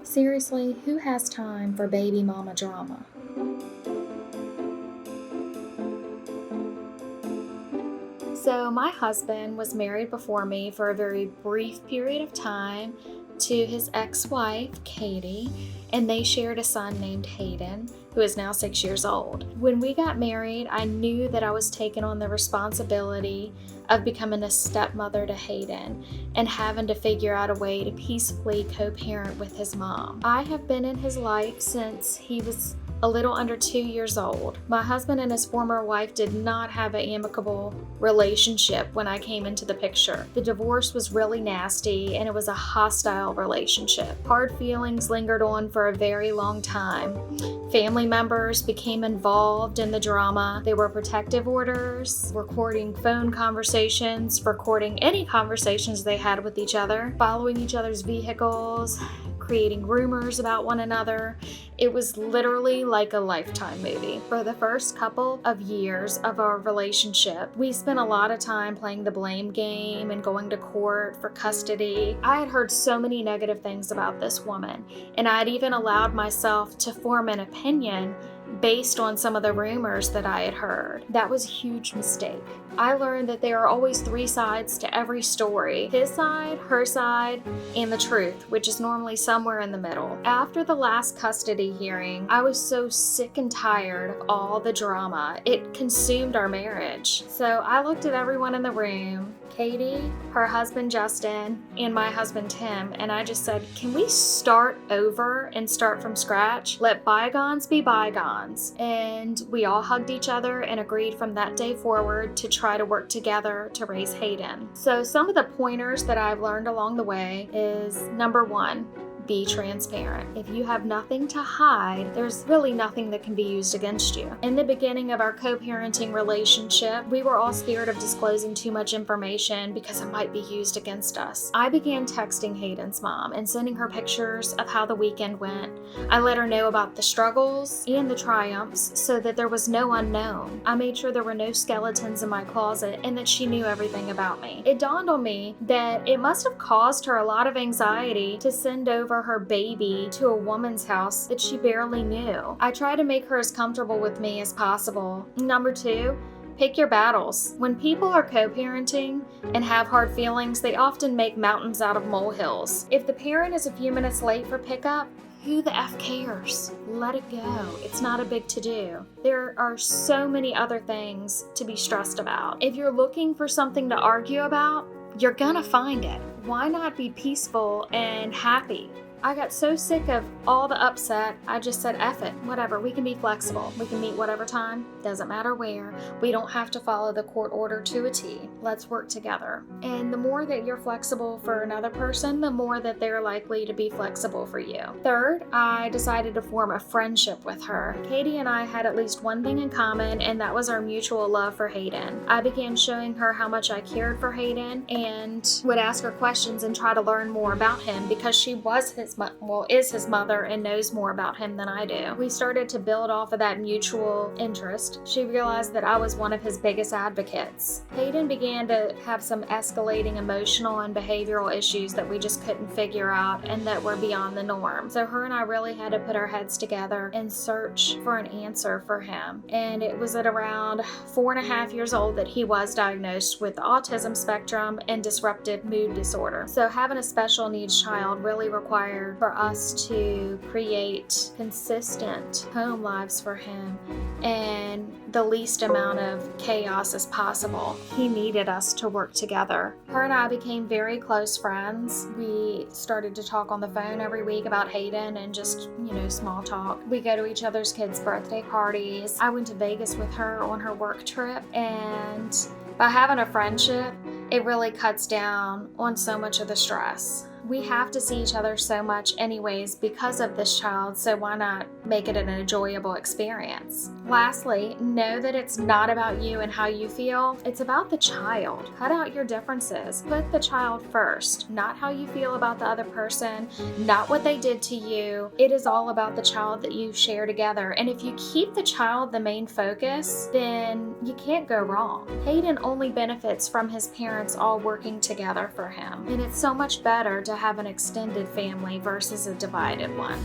Seriously, who has time for baby mama drama? So, my husband was married before me for a very brief period of time to his ex wife, Katie, and they shared a son named Hayden, who is now 6 years old. When we got married, I knew that I was taking on the responsibility of becoming a stepmother to Hayden and having to figure out a way to peacefully co parent with his mom. I have been in his life since he was a little under 2 years old. My husband and his former wife did not have an amicable relationship when I came into the picture. The divorce was really nasty and it was a hostile relationship. Hard feelings lingered on for a very long time. Family members became involved in the drama. There were protective orders, recording phone conversations, recording any conversations they had with each other, following each other's vehicles, creating rumors about one another. It was literally like a Lifetime movie. For the first couple of years of our relationship, we spent a lot of time playing the blame game and going to court for custody. I had heard so many negative things about this woman, and I had even allowed myself to form an opinion based on some of the rumors that I had heard. That was a huge mistake. I learned that there are always three sides to every story: his side, her side, and the truth, which is normally somewhere in the middle. After the last custody hearing, I was so sick and tired of all the drama. It consumed our marriage. So I looked at everyone in the room, Katie, her husband Justin, and my husband Tim, and I just said, can we start over and start from scratch? Let bygones be bygones. And we all hugged each other and agreed from that day forward to try to work together to raise Hayden. So some of the pointers that I've learned along the way is, number one, be transparent. If you have nothing to hide, there's really nothing that can be used against you. In the beginning of our co-parenting relationship, we were all scared of disclosing too much information because it might be used against us. I began texting Hayden's mom and sending her pictures of how the weekend went. I let her know about the struggles and the triumphs so that there was no unknown. I made sure there were no skeletons in my closet and that she knew everything about me. It dawned on me that it must have caused her a lot of anxiety to send over her baby to a woman's house that she barely knew. I try to make her as comfortable with me as possible. Number two, pick your battles. When people are co-parenting and have hard feelings, they often make mountains out of molehills. If the parent is a few minutes late for pickup, who the F cares? Let it go. It's not a big to-do. There are so many other things to be stressed about. If you're looking for something to argue about, you're gonna find it. Why not be peaceful and happy? I got so sick of all the upset, I just said, F it, whatever, we can be flexible. We can meet whatever time, doesn't matter where. We don't have to follow the court order to a T. Let's work together. And the more that you're flexible for another person, the more that they're likely to be flexible for you. Third, I decided to form a friendship with her. Katie and I had at least one thing in common, and that was our mutual love for Hayden. I began showing her how much I cared for Hayden and would ask her questions and try to learn more about him because she is his mother and knows more about him than I do. We started to build off of that mutual interest. She realized that I was one of his biggest advocates. Hayden began to have some escalating emotional and behavioral issues that we just couldn't figure out and that were beyond the norm. So her and I really had to put our heads together and search for an answer for him. And it was at around 4.5 years old that he was diagnosed with autism spectrum and disruptive mood disorder. So having a special needs child really required for us to create consistent home lives for him and the least amount of chaos as possible. He needed us to work together. Her and I became very close friends. We started to talk on the phone every week about Hayden and just, small talk. We go to each other's kids' birthday parties. I went to Vegas with her on her work trip, and by having a friendship, it really cuts down on so much of the stress. We have to see each other so much anyways because of this child, so why not make it an enjoyable experience? Lastly, know that it's not about you and how you feel. It's about the child. Cut out your differences. Put the child first, not how you feel about the other person, not what they did to you. It is all about the child that you share together. And if you keep the child the main focus, then you can't go wrong. Hayden only benefits from his parents all working together for him. And it's so much better to to have an extended family versus a divided one.